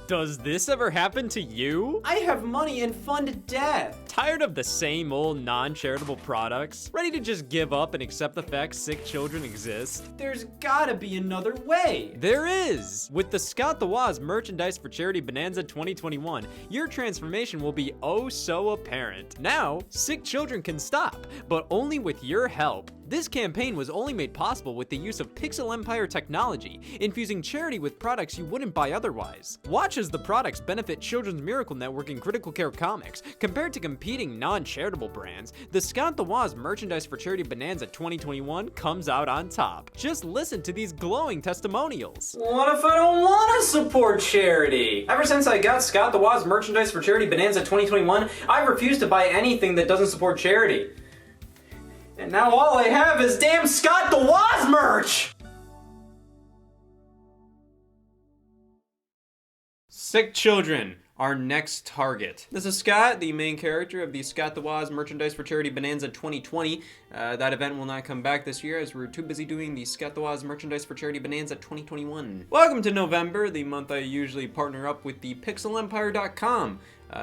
Does this ever happen to you? I have money and fun to death. Tired of the same old non-charitable products? Ready to just give up and accept the fact sick children exist? There's gotta be another way. There is! With the Scott The Woz merchandise for charity Bonanza 2021, your transformation will be oh so apparent. Now, sick children can stop, but only with your help. This campaign was only made possible with the use of Pixel Empire technology, infusing charity with products you wouldn't buy otherwise. Watch as the products benefit Children's Miracle Network and Critical Care Comics. Compared to competing non-charitable brands, the Scott The Woz merchandise for charity Bonanza 2021 comes out on top. Just listen to these glowing testimonials. What if I don't want to support charity? Ever since I got Scott The Woz merchandise for charity Bonanza 2021, I've refused to buy anything that doesn't support charity. And now all I have is damn Scott The Woz merch! Sick children, our next target. This is Scott, the main character of the Scott The Woz merchandise for charity Bonanza 2020. That event will not come back this year as we're too busy doing the Scott The Woz merchandise for charity Bonanza 2021. Welcome to November, the month I usually partner up with the pixelempire.com.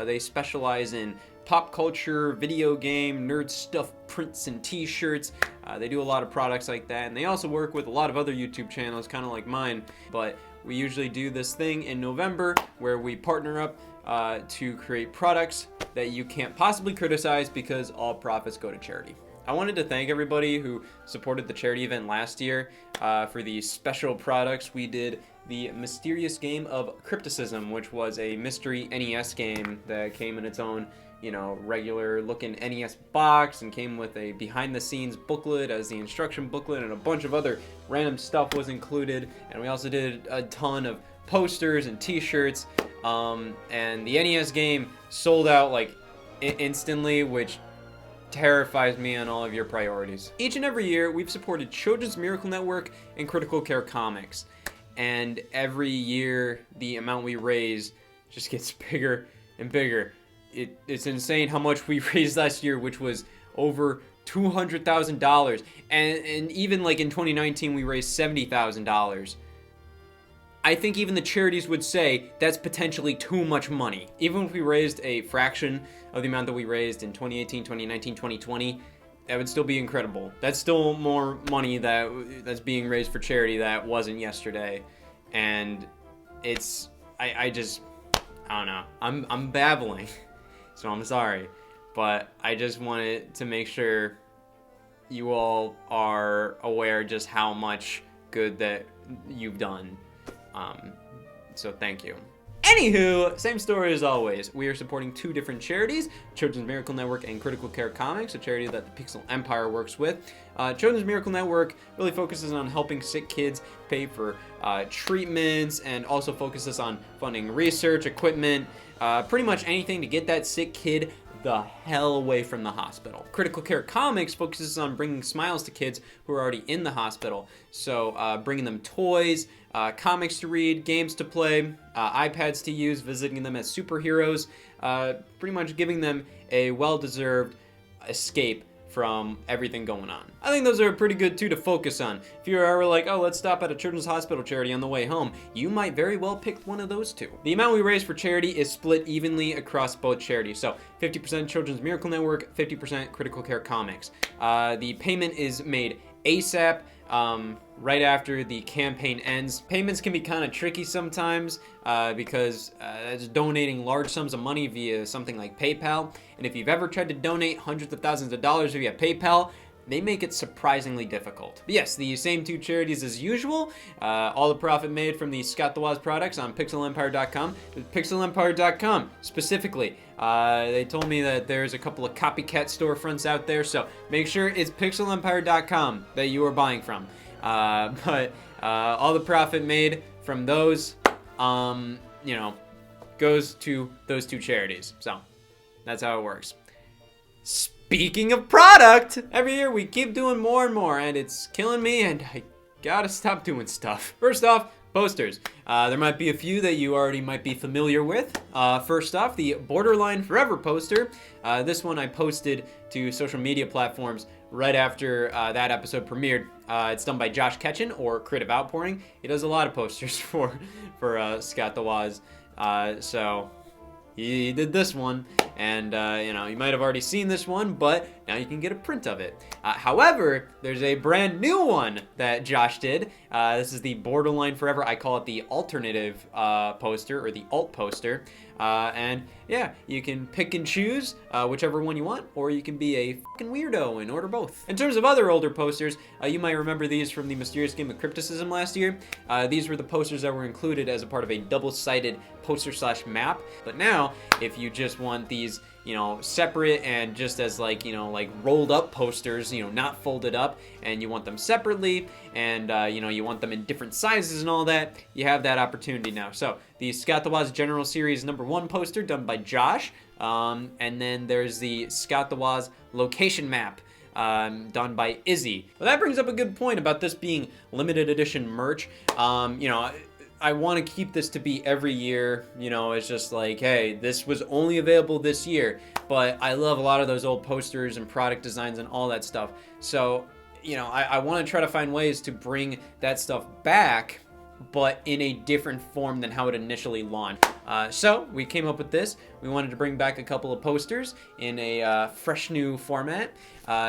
They specialize in pop culture, video game, nerd stuff, prints and t-shirts. They do a lot of products like that, and they also work with a lot of other YouTube channels, kind of like mine. But we usually do this thing in November where we partner up to create products that you can't possibly criticize because all profits go to charity. I wanted to thank everybody who supported the charity event last year for the special products. We did the mysterious game of Crypticism, which was a mystery NES game that came in its own, regular looking NES box and came with a behind the scenes booklet as the instruction booklet, and a bunch of other random stuff was included. And we also did a ton of posters and t-shirts, and the NES game sold out like instantly, which terrifies me on all of your priorities. Each and every year we've supported Children's Miracle Network and Critical Care Comics, and every year the amount we raise just gets bigger and bigger. It's insane how much we raised last year, which was over $200,000, and even like in 2019 we raised $70,000. I think even the charities would say that's potentially too much money. Even if we raised a fraction of the amount that we raised in 2018, 2019, 2020, that would still be incredible. That's still more money that's being raised for charity that wasn't yesterday. And I don't know. I'm babbling. So I'm sorry, but I just wanted to make sure you all are aware just how much good that you've done. So thank you. Anywho, same story as always. We are supporting two different charities, Children's Miracle Network and Critical Care Comics, a charity that the Pixel Empire works with. Children's Miracle Network really focuses on helping sick kids pay for treatments, and also focuses on funding research, equipment, pretty much anything to get that sick kid the hell away from the hospital. Critical Care Comics focuses on bringing smiles to kids who are already in the hospital. So bringing them toys, comics to read, games to play, iPads to use, visiting them as superheroes, pretty much giving them a well-deserved escape from everything going on. I think those are pretty good too to focus on. If you're ever like, oh, let's stop at a children's hospital charity on the way home, you might very well pick one of those two. The amount we raise for charity is split evenly across both charities. So 50% Children's Miracle Network, 50% Critical Care Comics. The payment is made ASAP, right after the campaign ends. Payments can be kind of tricky sometimes because it's donating large sums of money via something like PayPal. And if you've ever tried to donate hundreds of thousands of dollars via PayPal, they make it surprisingly difficult. But yes, the same two charities as usual. All the profit made from the Scott The Woz products on pixelempire.com. Pixelempire.com specifically. They told me that there's a couple of copycat storefronts out there, so make sure it's pixelempire.com that you are buying from. But all the profit made from those, goes to those two charities. So that's how it works. Speaking of product, every year we keep doing more and more, and it's killing me, and I gotta stop doing stuff. First off, posters. There might be a few that you already might be familiar with. First off, the Borderline Forever poster. This one I posted to social media platforms right after that episode premiered. It's done by Josh Ketchen, or Creative Outpouring. He does a lot of posters for Scott The Woz. So he did this one, and you might have already seen this one, but now you can get a print of it. However, there's a brand new one that Josh did. This is the Borderline Forever. I call it the alternative poster, or the alt poster. And yeah, you can pick and choose whichever one you want, or you can be a fucking weirdo and order both. In terms of other older posters, you might remember these from the Mysterious Game of Crypticism last year. These were the posters that were included as a part of a double-sided poster/map. But now, if you just want these, separate and just as like rolled up posters, not folded up, and you want them separately, and you want them in different sizes and all that, you have that opportunity now. So the Scott The Woz General Series #1 poster done by Josh, and then there's the Scott The Woz location map done by Izzy. Well, that brings up a good point about this being limited edition merch. I want to keep this to be every year, it's just like, hey, this was only available this year, but I love a lot of those old posters and product designs and all that stuff. So, I want to try to find ways to bring that stuff back, but in a different form than how it initially launched. So we came up with this. We wanted to bring back a couple of posters in a fresh new format.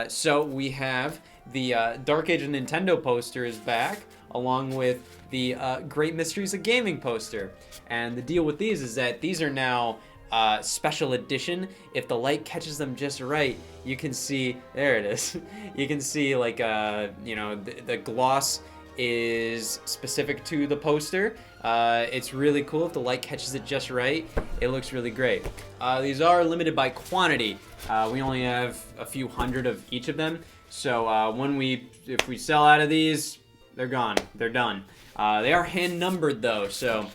So we have the Dark Age of Nintendo poster is back, along with the Great Mysteries of Gaming poster. And the deal with these is that these are now special edition. If the light catches them just right, you can see, there it is. You can see like, the gloss is specific to the poster. It's really cool if the light catches it just right. It looks really great. These are limited by quantity. We only have a few hundred of each of them. So if we sell out of these, they're gone. They're done. They are hand numbered though, so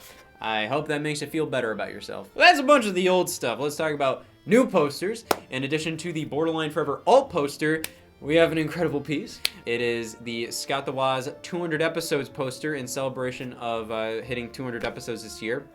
I hope that makes you feel better about yourself. Well, that's a bunch of the old stuff. Let's talk about new posters. In addition to the Borderline Forever alt poster, we have an incredible piece. It is the Scott The Woz 200 episodes poster in celebration of hitting 200 episodes this year.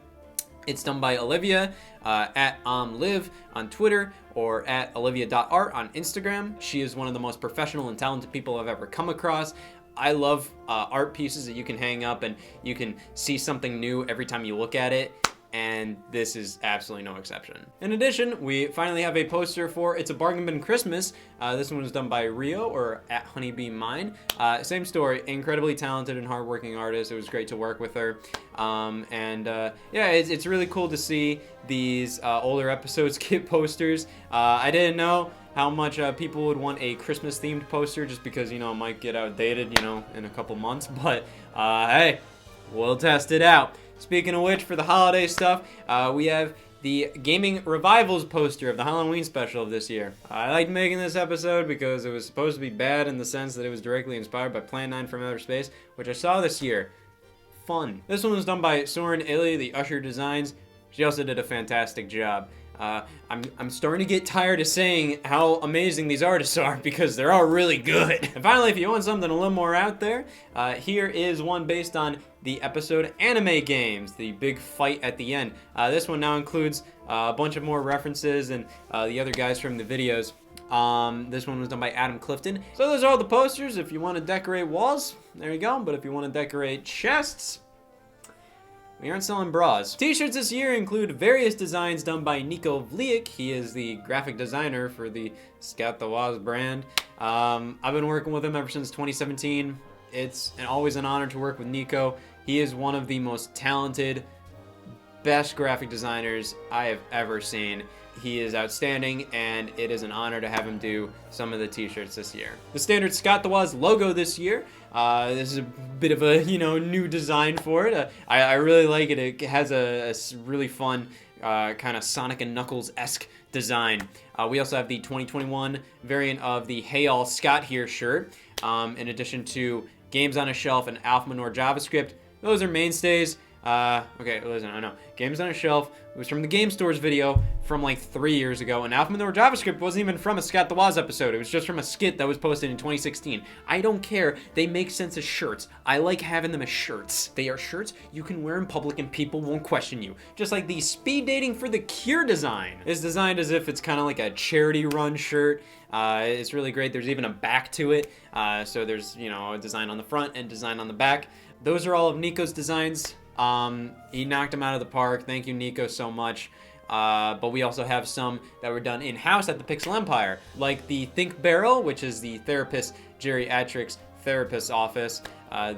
It's done by Olivia at Liv on Twitter, or at olivia.art on Instagram. She is one of the most professional and talented people I've ever come across. I love art pieces that you can hang up and you can see something new every time you look at it, and this is absolutely no exception. In addition, we finally have a poster for It's a Bargain Bin Christmas. This one was done by Rio, or at Honeybee Mine. Same story, incredibly talented and hardworking artist. It was great to work with her. Yeah, it's really cool to see these older episodes get posters. I didn't know how much people would want a Christmas themed poster, just because, it might get outdated, in a couple months, but hey, we'll test it out. Speaking of which, for the holiday stuff, we have the Gaming Revivals poster of the Halloween special of this year. I liked making this episode because it was supposed to be bad in the sense that it was directly inspired by Plan 9 from Outer Space, which I saw this year. Fun. This one was done by Soren Illy, the Usher Designs. She also did a fantastic job. I'm starting to get tired of saying how amazing these artists are, because they're all really good. And finally, if you want something a little more out there, here is one based on the episode Anime Games, the big fight at the end. This one now includes a bunch of more references and the other guys from the videos. This one was done by Adam Clifton. So those are all the posters. If you want to decorate walls, there you go. But if you want to decorate chests, we aren't selling bras. T-shirts this year include various designs done by Nico Vliek. He is the graphic designer for the Scott The Woz brand. I've been working with him ever since 2017. It's always an honor to work with Nico. He is one of the most talented, best graphic designers I have ever seen. He is outstanding, and it is an honor to have him do some of the t-shirts this year. The standard Scott The Woz logo this year. This is a bit of a new design for it. I really like it. It has a really fun kind of Sonic and Knuckles-esque design. We also have the 2021 variant of the Hey All Scott Here shirt, in addition to Games on a Shelf and Alphamanor JavaScript. Those are mainstays. Okay, listen, I know. Games on a Shelf was from the Game Stores video from like 3 years ago, and Alphamanor JavaScript wasn't even from a Scott The Woz episode. It was just from a skit that was posted in 2016. I don't care. They make sense as shirts. I like having them as shirts. They are shirts you can wear in public and people won't question you. Just like the Speed Dating for the Cure design. It's designed as if it's kind of like a charity run shirt. It's really great. There's even a back to it. So there's, a design on the front and design on the back. Those are all of Nico's designs. He knocked him out of the park. Thank you, Nico, so much. But we also have some that were done in-house at the Pixel Empire, like the Think Barrel, which is the therapist geriatrics therapist's office,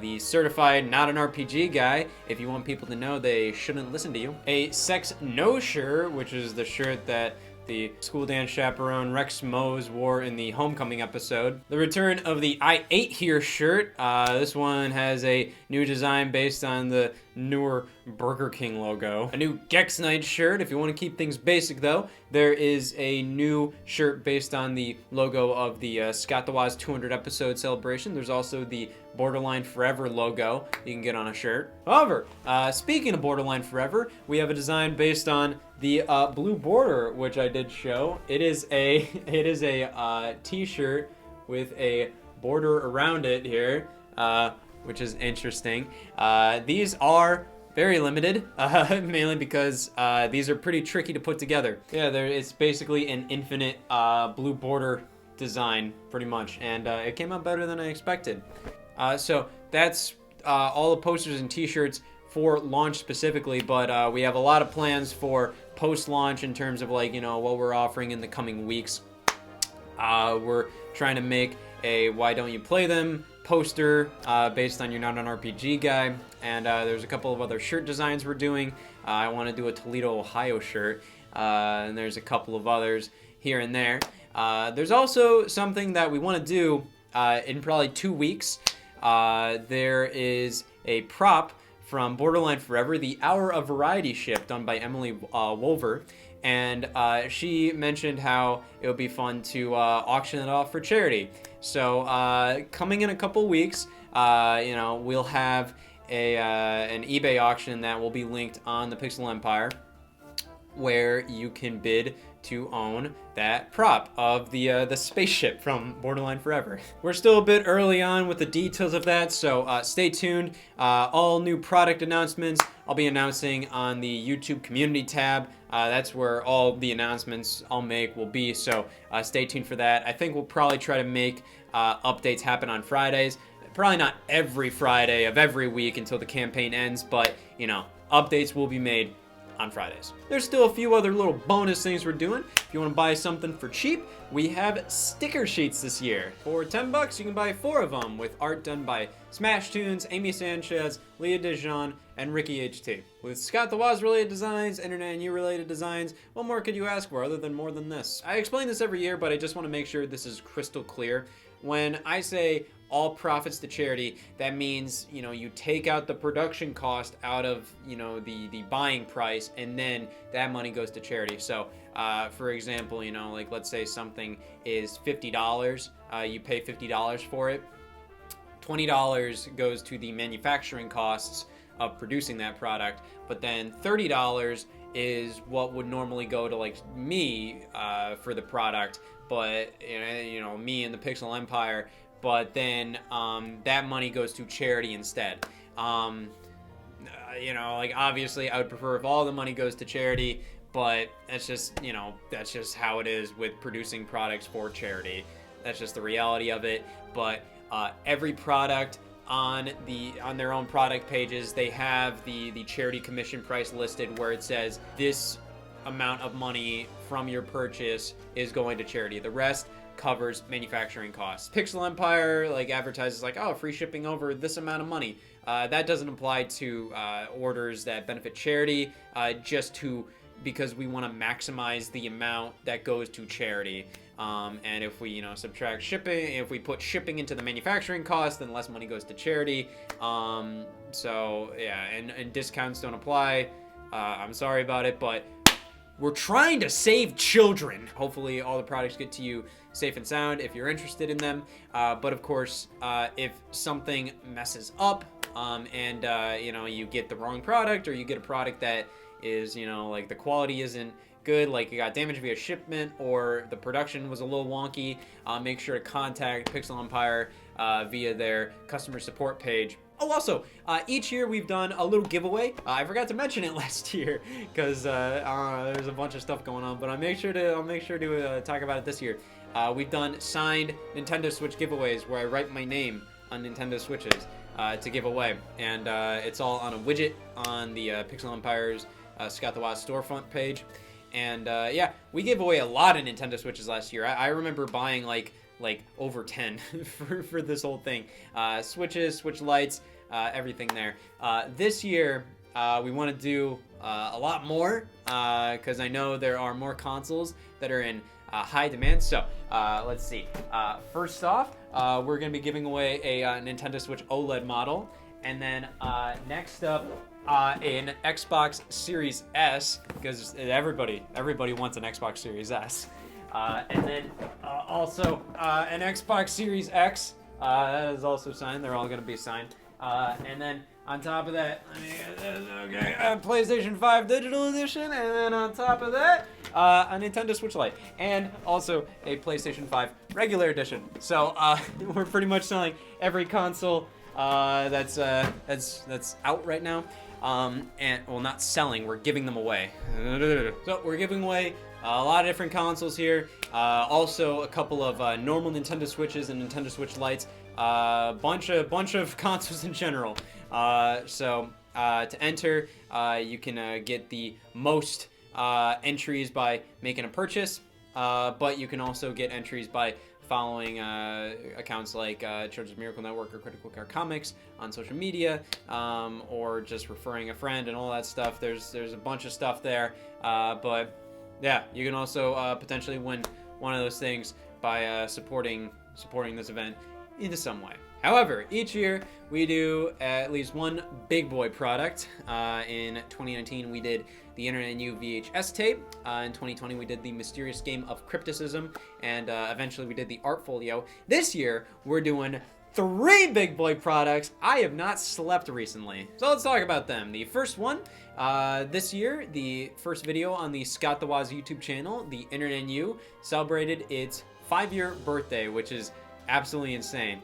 the certified not an RPG guy, if you want people to know they shouldn't listen to you, a Sex No shirt, which is the shirt that the school dance chaperone Rex Mose wore in the Homecoming episode. The return of the I Ate Here shirt. This one has a new design based on the newer Burger King logo. A new Gex Night shirt, if you want to keep things basic though. There is a new shirt based on the logo of the Scott The Woz 200 episode celebration. There's also the Borderline Forever logo you can get on a shirt. However, speaking of Borderline Forever, we have a design based on the blue border, which I did show. It is a t-shirt with a border around it here, which is interesting. These are very limited, mainly because these are pretty tricky to put together. Yeah, it's basically an infinite blue border design, pretty much, and it came out better than I expected. So that's all the posters and t-shirts for launch specifically, but we have a lot of plans for post-launch in terms of what we're offering in the coming weeks. We're trying to make a Why Don't You Play Them poster based on You're Not an RPG guy, and there's a couple of other shirt designs we're doing. I want to do a Toledo, Ohio shirt, and there's a couple of others here and there. There's also something that we want to do in probably 2 weeks. There is a prop from Borderline Forever, the Hour of Variety ship done by Emily Wolver, and she mentioned how it would be fun to auction it off for charity. So coming in a couple weeks, we'll have an eBay auction that will be linked on the Pixel Empire, where you can bid to own that prop of the spaceship from Borderline Forever. We're still a bit early on with the details of that, so stay tuned. All new product announcements I'll be announcing on the YouTube community tab. That's where all the announcements I'll make will be, so stay tuned for that. I think we'll probably try to make updates happen on Fridays. Probably not every Friday of every week until the campaign ends, but updates will be made on Fridays. There's still a few other little bonus things we're doing. If you want to buy something for cheap, we have sticker sheets this year. For $10, you can buy 4 of them with art done by Smash Tunes, Amy Sanchez, Leah Dijon, and Ricky HT. With Scott The Woz related designs, Internet and You related designs, what more could you ask for other than more than this? I explain this every year, but I just want to make sure this is crystal clear. When I say all profits to charity, that means you take out the production cost out of the buying price, and then that money goes to charity. So for example, let's say something is $50, you pay $50 for it, $20 goes to the manufacturing costs of producing that product, but then $30 is what would normally go to me for the product, but me and the Pixel Empire. But then that money goes to charity instead. Obviously I would prefer if all the money goes to charity, but that's just how it is with producing products for charity. That's just the reality of it. But every product on their own product pages, they have the charity commission price listed, where it says this amount of money from your purchase is going to charity. The rest covers manufacturing costs. Pixel Empire advertises free shipping over this amount of money. That doesn't apply to orders that benefit charity, because we want to maximize the amount that goes to charity. And if we subtract shipping, if we put shipping into the manufacturing cost, then less money goes to charity. So yeah, and discounts don't apply. I'm sorry about it, but we're trying to save children. Hopefully all the products get to you safe and sound if you're interested in them. But of course, if something messes up and you get the wrong product, or you get a product that is, the quality isn't good, it got damaged via shipment, or the production was a little wonky, make sure to contact Pixel Empire via their customer support page. Oh, also, each year we've done a little giveaway. I forgot to mention it last year because there's a bunch of stuff going on, but I'll make sure to talk about it this year. We've done signed Nintendo Switch giveaways where I write my name on Nintendo Switches. to give away, and it's all on a widget on the Pixel Empire's Scott The Woz storefront page. And yeah, we gave away a lot of Nintendo Switches last year. I remember buying like over 10 for this whole thing. Switches, Switch Lites, everything there. This year, we want to do a lot more because I know there are more consoles that are in high demand. So let's see. First off, we're going to be giving away a Nintendo Switch OLED model. And then next up, an Xbox Series S, because everybody wants an Xbox Series S. And then also an Xbox Series X. That is also signed. They're all going to be signed. And then on top of that, PlayStation 5 Digital Edition. And then on top of that, a Nintendo Switch Lite. And also a PlayStation 5 Regular Edition. So we're pretty much selling every console that's out right now. And well, not selling, we're giving them away. So we're giving away a lot of different consoles here. Also a couple of normal Nintendo Switches and Nintendo Switch Lites. Bunch of consoles in general. So to enter, you can get the most entries by making a purchase, but you can also get entries by following accounts like Children's Miracle Network or Critical Care Comics on social media, or just referring a friend and all that stuff. There's a bunch of stuff there, but yeah, you can also potentially win one of those things by supporting this event in some way. However, each year we do at least one big boy product. In 2019 we did the Internet and You VHS tape. In 2020 we did the Mysterious Game of Crypticism, and eventually we did the Art Folio. This year we're doing 3 big boy products. I have not slept recently, so let's talk about them. The first one, this year, the first video on the Scott The Woz YouTube channel, the Internet and You, celebrated its 5-year birthday, which is absolutely insane.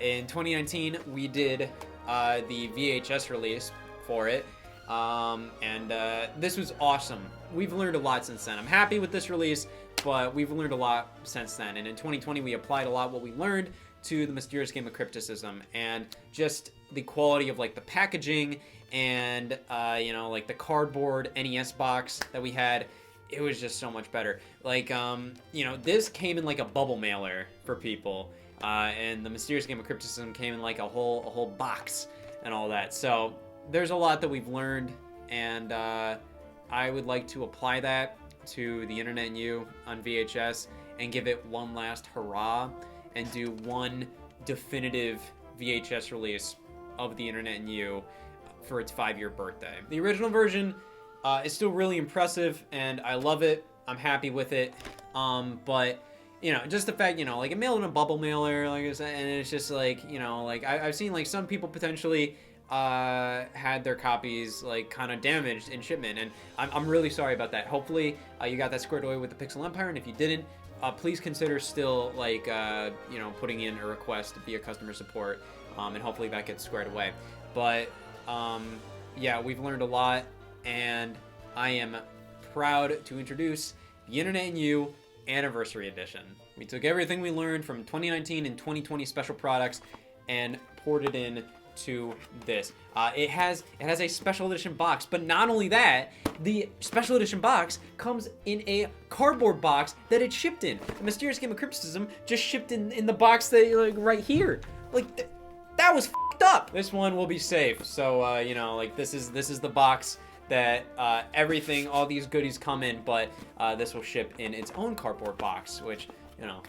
In 2019, we did the VHS release for it, and this was awesome. We've learned a lot since then. I'm happy with this release, but we've learned a lot since then. And in 2020, we applied a lot of what we learned to the Mysterious Game of Crypticism, and just the quality of like the packaging and you know, like the cardboard NES box that we had. It was just so much better. Like you know, this came in like a bubble mailer for people. And the Mysterious Game of Crypticism came in like a whole box and all that. So there's a lot that we've learned, and I would like to apply that to the Internet and You on VHS and give it one last hurrah and do one definitive VHS release of the Internet and You for its 5-year birthday. The original version is still really impressive, and I love it. I'm happy with it, but you know, just the fact, you know, like, it mailed in a bubble mailer, like I said, and it's just like, you know, like, I've seen, like, some people potentially had their copies, like, kind of damaged in shipment, and I'm really sorry about that. Hopefully, you got that squared away with the Pixel Empire, and if you didn't, please consider still, like, you know, putting in a request via customer support, and hopefully that gets squared away. But, yeah, we've learned a lot, and I am proud to introduce the Internet and You Anniversary Edition. We took everything we learned from 2019 and 2020 special products and poured it in to this. It has a special edition box, but not only that, the special edition box comes in a cardboard box that it shipped in. The Mysterious Game of Crypticism just shipped in the box that, like, right here. Like, that was f***ed up. This one will be safe. So you know, like, this is the box that everything, all these goodies come in, but this will ship in its own cardboard box, which, you know,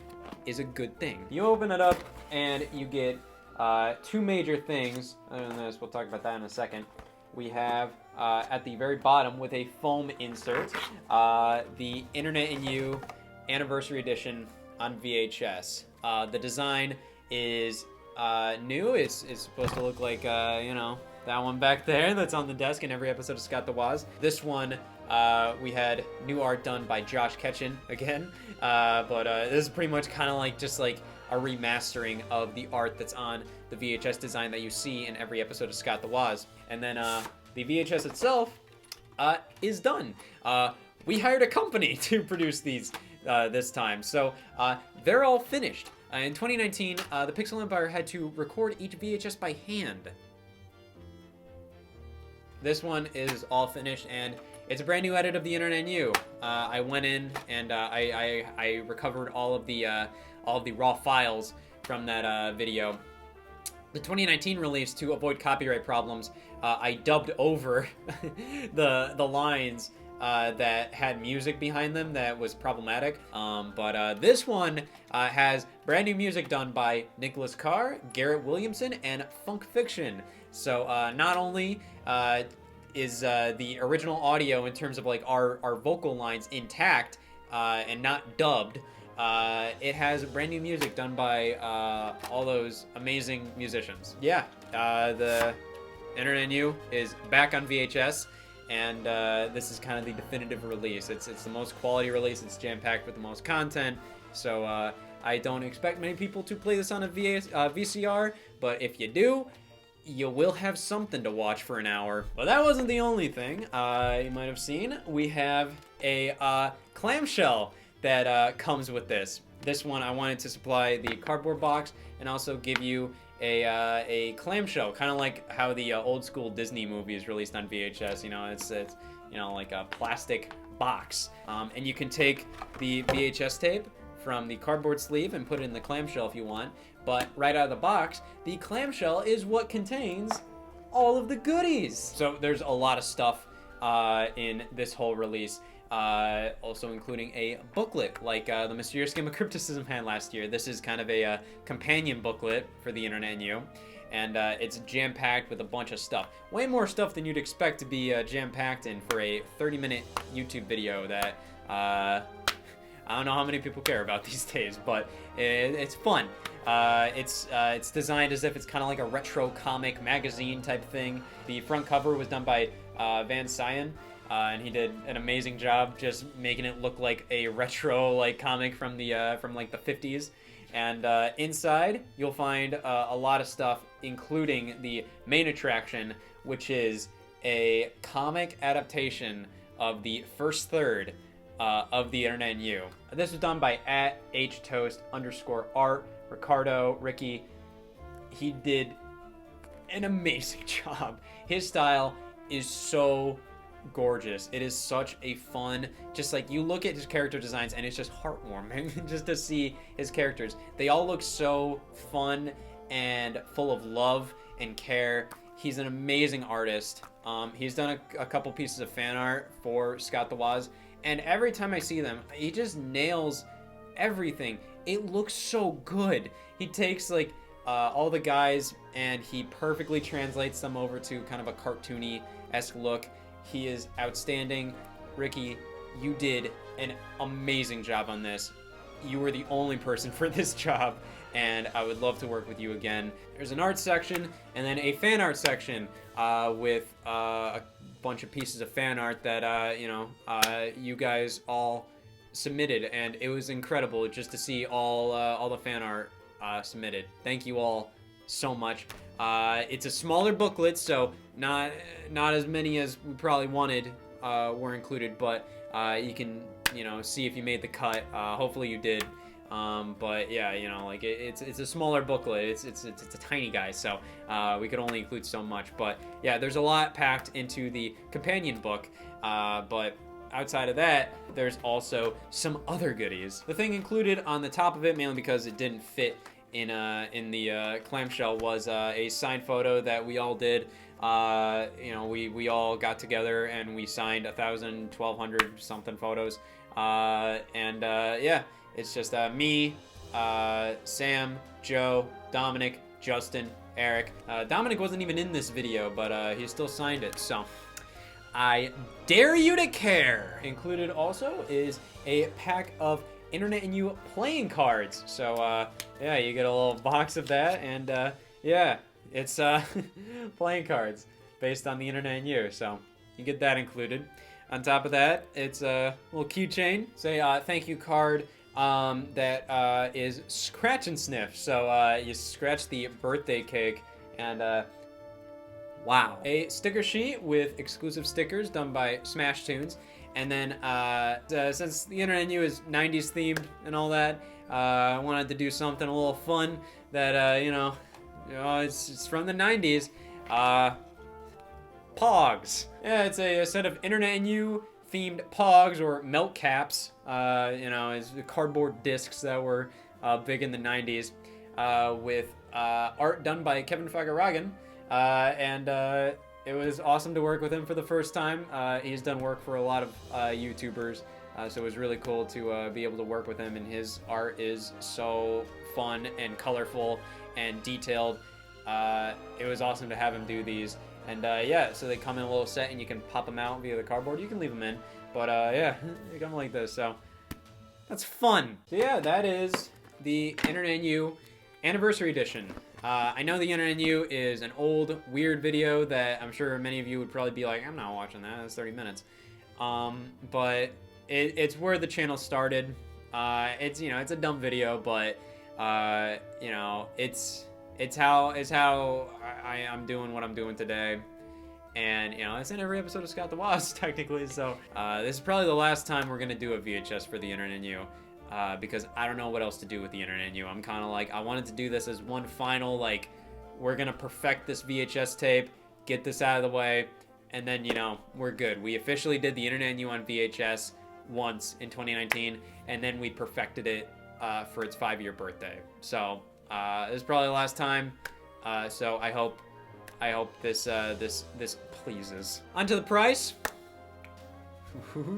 is a good thing. You open it up and you get 2 major things. Other than this, we'll talk about that in a second. We have at the very bottom, with a foam insert, the Internet and You Anniversary Edition on VHS. The design is new. It's supposed to look like, you know, that one back there that's on the desk in every episode of Scott The Woz. This one, we had new art done by Josh Ketchum again, but this is pretty much kind of like just like a remastering of the art that's on the VHS design that you see in every episode of Scott The Woz. And then the VHS itself is done. We hired a company to produce these this time, so they're all finished. In 2019, the Pixel Empire had to record each VHS by hand. This one is all finished, and it's a brand new edit of the Internet New. I went in and I recovered all of the raw files from that video. The 2019 release, to avoid copyright problems, I dubbed over the lines that had music behind them that was problematic. But this one has brand new music done by Nicholas Carr, Garrett Williamson, and Funk Fiction. So not only is the original audio in terms of like our vocal lines intact and not dubbed, it has brand new music done by all those amazing musicians. Yeah, the Internet New is back on VHS, and this is kind of the definitive release. It's the most quality release. It's jam-packed with the most content. So I don't expect many people to play this on a VCR, but if you do, you will have something to watch for an hour. But that wasn't the only thing you might have seen. We have a clamshell that comes with this. This one I wanted to supply the cardboard box and also give you a clamshell, kind of like how the old school Disney movies released on VHS. You know, it's you know, like a plastic box, and you can take the VHS tape from the cardboard sleeve and put it in the clamshell if you want. But right out of the box, the clamshell is what contains all of the goodies. So there's a lot of stuff in this whole release. Also including a booklet like the Mysterious Game of Crypticism had last year. This is kind of a companion booklet for the Internet New, and it's jam-packed with a bunch of stuff. Way more stuff than you'd expect to be jam-packed in for a 30-minute YouTube video that I don't know how many people care about these days, but it's fun. It's designed as if it's kind of like a retro comic magazine type thing. The front cover was done by Van Scion. And he did an amazing job just making it look like a retro like comic from the from like the 50s. And inside you'll find a lot of stuff, including the main attraction, which is a comic adaptation of the first third of the Internet New. This was done by @htoast_art, Ricardo, Ricky. He did an amazing job. His style is so gorgeous. It is such a fun, just like you look at his character designs and it's just heartwarming just to see his characters. They all look so fun and full of love and care. He's an amazing artist. He's done a couple pieces of fan art for Scott The Woz, and every time I see them, he just nails everything. It looks so good. He takes like all the guys and he perfectly translates them over to kind of a cartoony-esque look. He is outstanding. Ricky, you did an amazing job on this. You were the only person for this job, and I would love to work with you again. There's an art section and then a fan art section with a bunch of pieces of fan art that you guys all submitted, and it was incredible just to see all the fan art submitted. Thank you all so much. It's a smaller booklet, so not as many as we probably wanted were included, but you can see if you made the cut. Hopefully you did. But yeah, like it's a smaller booklet. It's a tiny guy, so we could only include so much. But yeah, there's a lot packed into the companion book. But outside of that, there's also some other goodies. The thing included on the top of it, mainly because it didn't fit in the clamshell, was a signed photo that we all did. We all got together and we signed 1,000, 1,200 something photos. Yeah, it's just me, Sam, Joe, Dominic, Justin, Eric. Dominic wasn't even in this video, but he still signed it, so I dare you to care. Included also is a pack of Internet New playing cards. So yeah, you get a little box of that, and yeah, it's playing cards based on the Internet New, so you get that included. On top of that, it's a little keychain. Say thank you card that is scratch and sniff. So you scratch the birthday cake, and Wow. A sticker sheet with exclusive stickers done by Smash Tunes. And then, since the Internet New is 90s themed and all that, I wanted to do something a little fun that, it's from the 90s. Pogs. Yeah, it's a set of Internet New themed Pogs or melt caps. It's the cardboard discs that were big in the 90s, with art done by Kevin Fagaragan. It was awesome to work with him for the first time. He's done work for a lot of YouTubers, so it was really cool to be able to work with him, and his art is so fun and colorful and detailed. It was awesome to have him do these. And so they come in a little set, and you can pop them out via the cardboard. You can leave them in, but they come like this, so that's fun. So yeah, that is the Internet New Anniversary Edition. I know the Internet New is an old, weird video that I'm sure many of you would probably be like, I'm not watching that, that's 30 minutes. But it's where the channel started. It's a dumb video, but it's how I'm doing what I'm doing today. And, it's in every episode of Scott The Woz, technically. So, this is probably the last time we're going to do a VHS for the Internet New. Because I don't know what else to do with the Internet New. I'm kind of like, I wanted to do this as one final, we're going to perfect this VHS tape, get this out of the way, and then, we're good. We officially did the Internet New on VHS once in 2019, and then we perfected it for its 5-year birthday. So, this is probably the last time. So I hope this pleases. On to the price.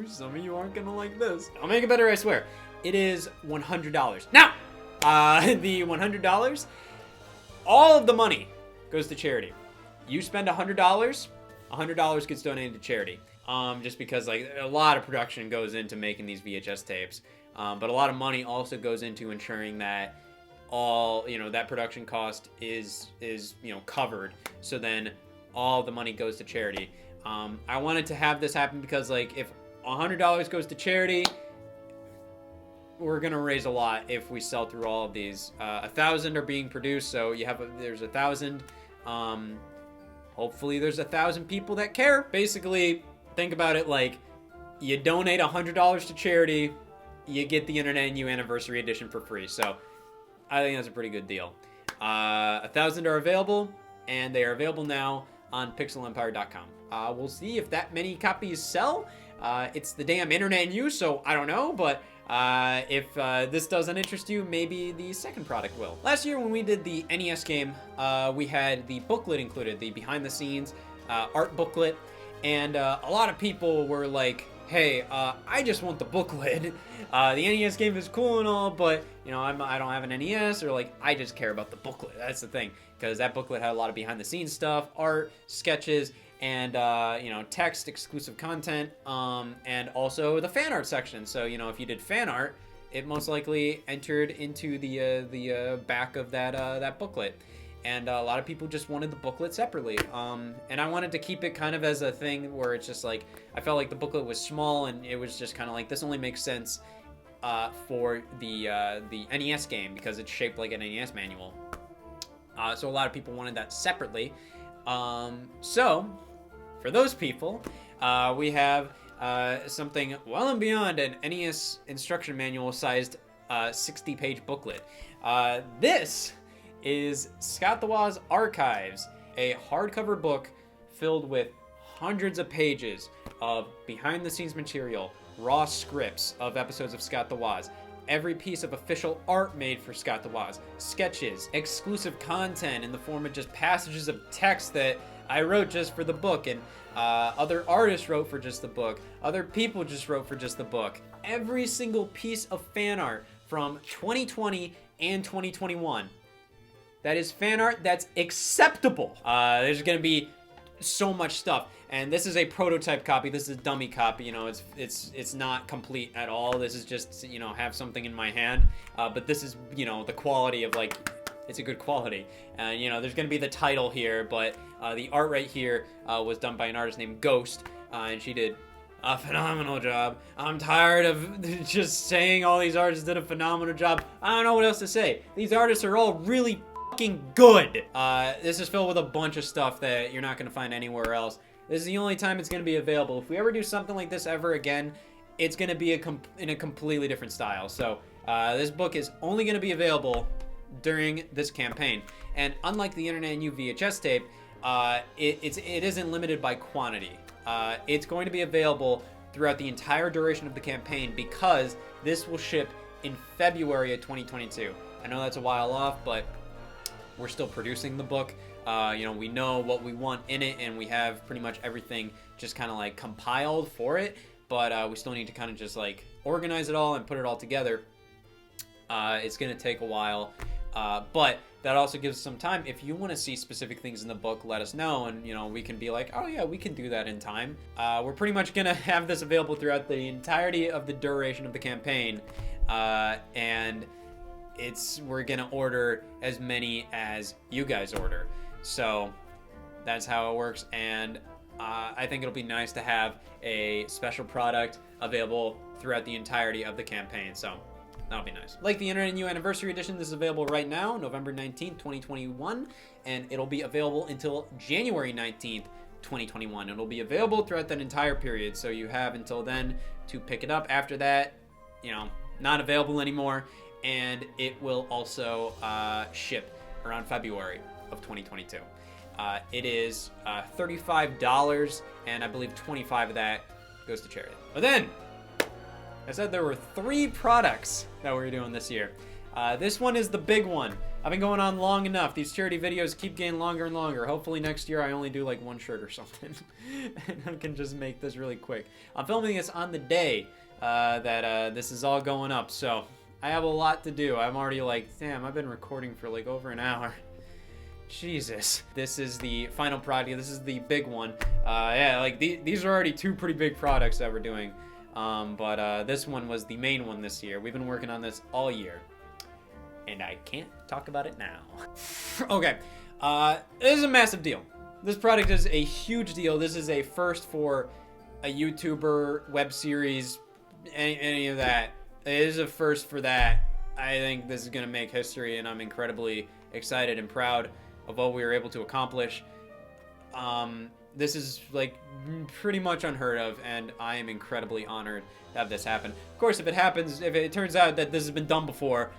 Some of you aren't gonna like this. I'll make it better, I swear. It is $100. Now, the $100, all of the money goes to charity. You spend $100, $100 gets donated to charity. Just because a lot of production goes into making these VHS tapes, but a lot of money also goes into ensuring that all that production cost is covered, so then all the money goes to charity. I wanted to have this happen because if $100 goes to charity, we're gonna raise a lot if we sell through all of these. 1,000 are being produced, so there's 1,000. Hopefully there's 1,000 people that care. Basically, think about it like you donate $100 to charity, you get the Internet New Anniversary Edition for free. So I think that's a pretty good deal. 1,000 are available, and they are available now on pixelempire.com. We'll see if that many copies sell. It's the damn Internet New, so I don't know, but if this doesn't interest you, maybe the second product will. Last year when we did the NES game, we had the booklet included, the behind-the-scenes art booklet, and a lot of people were like, hey, I just want the booklet. The NES game is cool and all, but I don't have an NES, or I just care about the booklet. That's the thing, because that booklet had a lot of behind-the-scenes stuff, art, sketches, and text, exclusive content, and also the fan art section. So if you did fan art, it most likely entered into the back of that booklet. And a lot of people just wanted the booklet separately. And I wanted to keep it kind of as a thing where it's just I felt like the booklet was small, and it was just kind of this only makes sense for the NES game because it's shaped like an NES manual. So a lot of people wanted that separately. So for those people, we have something well and beyond an NES instruction manual sized 60-page booklet. This is Scott The Woz Archives, a hardcover book filled with hundreds of pages of behind-the-scenes material, raw scripts of episodes of Scott The Woz, every piece of official art made for Scott The Woz, sketches, exclusive content in the form of just passages of text that I wrote just for the book, and other artists wrote for just the book, other people just wrote for just the book. Every single piece of fan art from 2020 and 2021. That is fan art that's acceptable. There's gonna be so much stuff, and this is a prototype copy. This is a dummy copy. It's not complete at all. This is just have something in my hand. But this is the quality of it's a good quality. And there's gonna be the title here, but the art right here was done by an artist named Ghost, and she did a phenomenal job. I'm tired of just saying all these artists did a phenomenal job. I don't know what else to say. These artists are all really fucking good. This is filled with a bunch of stuff that you're not gonna find anywhere else. This is the only time it's gonna be available. If we ever do something like this ever again, it's gonna be in a completely different style. So this book is only gonna be available during this campaign. And unlike the Internet and You VHS tape, it isn't limited by quantity. It's going to be available throughout the entire duration of the campaign because this will ship in February of 2022. I know that's a while off, but we're still producing the book. We know what we want in it, and we have pretty much everything just kind of like compiled for it, but we still need to kind of just like organize it all and put it all together. It's going to take a while, but that also gives us some time. If you want to see specific things in the book, let us know, and we can be like, oh yeah, we can do that in time. We're pretty much going to have this available throughout the entirety of the duration of the campaign, and we're going to order as many as you guys order. So that's how it works, and I think it'll be nice to have a special product available throughout the entirety of the campaign. So that'll be nice. Like the Internet and You Anniversary Edition, this is available right now, November 19th, 2021, and it'll be available until January 19th, 2021. It'll be available throughout that entire period, so you have until then to pick it up. After that, not available anymore, and it will also ship around February of 2022. It is $35, and I believe 25 of that goes to charity. But then, I said there were 3 products that we're doing this year. This one is the big one. I've been going on long enough. These charity videos keep getting longer and longer. Hopefully next year I only do like 1 shirt or something. And I can just make this really quick. I'm filming this on the day that this is all going up, so I have a lot to do. I'm already like, damn, I've been recording for like over an hour. Jesus. This is the final product. This is the big one. These are already 2 pretty big products that we're doing. But this one was the main one this year. We've been working on this all year, and I can't talk about it now. Okay, this is a massive deal. This product is a huge deal. This is a first for a YouTuber, web series, any of that. It is a first for that. I think this is going to make history, and I'm incredibly excited and proud of what we were able to accomplish. This is like pretty much unheard of, and I am incredibly honored to have this happen. Of course, if it turns out that this has been done before,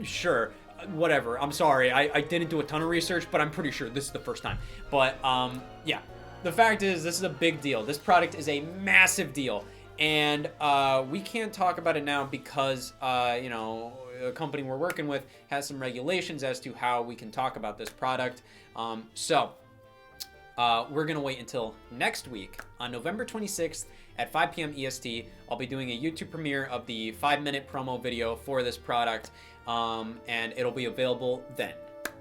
sure, whatever. I'm sorry, I didn't do a ton of research, but I'm pretty sure this is the first time. But yeah, the fact is, this is a big deal. This product is a massive deal, and we can't talk about it now because the company we're working with has some regulations as to how we can talk about this product. We're going to wait until next week on November 26th at 5 p.m. EST. I'll be doing a YouTube premiere of the 5-minute promo video for this product, and it'll be available then.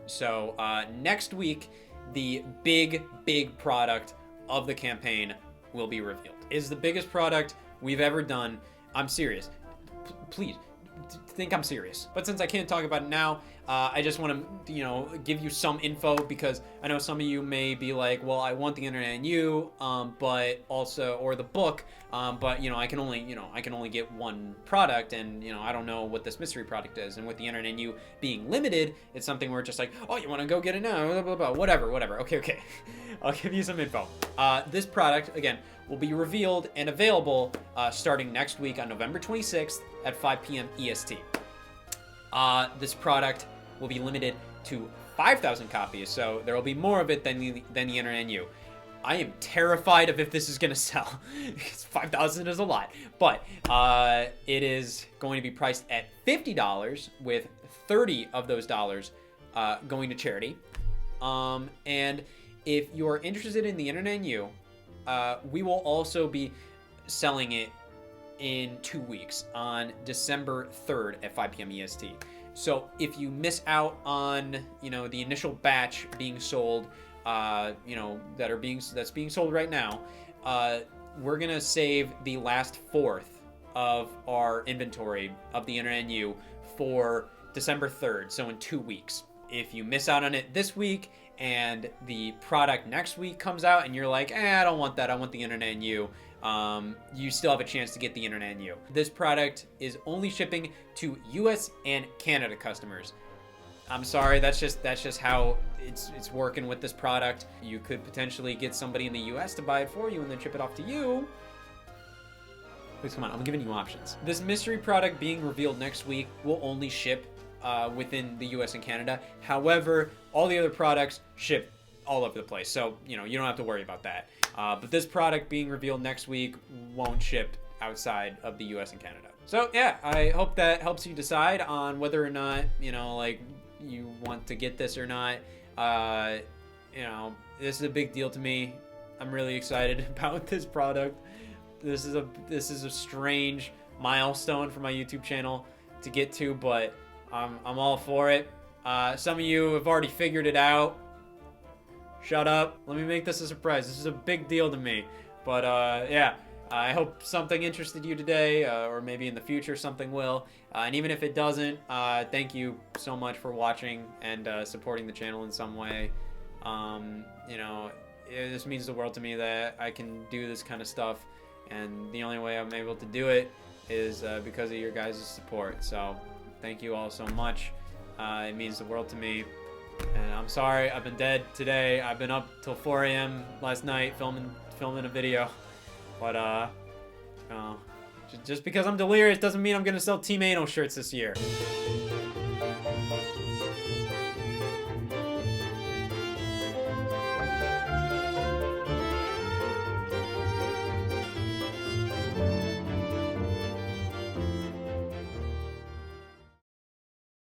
So next week, the big product of the campaign will be revealed. It's the biggest product we've ever done. I'm serious. Please, think I'm serious. But since I can't talk about it now, I just want to, give you some info, because I know some of you may be like, well, I want the Internet and You, but also, or the book, but I can only get 1 product, and I don't know what this mystery product is. And with the Internet and You being limited, it's something where it's just like, oh, you want to go get it now, blah, blah, blah, whatever. Okay. I'll give you some info. This product, again, will be revealed and available starting next week on November 26th at 5 p.m. EST. This product will be limited to 5,000 copies, so there will be more of it than the Internet and You. I am terrified of if this is going to sell. 5,000 is a lot, but it is going to be priced at $50, with 30 of those dollars going to charity. And if you're interested in the Internet and You, we will also be selling it in 2 weeks on December 3rd at 5 p.m. EST. So if you miss out on, the initial batch being sold, that's being sold right now, we're gonna save the last 1/4 of our inventory of the Internet and You for December 3rd, so in 2 weeks. If you miss out on it this week and the product next week comes out and you're like, I don't want that, I want the Internet and You, you still have a chance to get the Internet and You. This product is only shipping to US and Canada customers. I'm sorry, that's just how it's working with this product. You could potentially get somebody in the US to buy it for you and then ship it off to you. Please, come on, I'm giving you options. This mystery product being revealed next week will only ship within the US and Canada. However, all the other products ship all over the place, so you know, you don't have to worry about that. But this product being revealed next week won't ship outside of the US and Canada. So yeah, I hope that helps you decide on whether or not, you know, like, you want to get this or not. You know, this is a big deal to me. I'm really excited about this product. This is a strange milestone for my YouTube channel to get to, but I'm all for it. Some of you have already figured it out. Shut up. Let me make this a surprise. This is a big deal to me. But yeah, I hope something interested you today, or maybe in the future something will. And even if it doesn't, thank you so much for watching and supporting the channel in some way. You know, this means the world to me that I can do this kind of stuff. And the only way I'm able to do it is because of your guys' support. So thank you all so much. It means the world to me. And I'm sorry, I've been dead today. I've been up till 4 a.m. last night filming a video. But just because I'm delirious doesn't mean I'm gonna sell Team Anal shirts this year.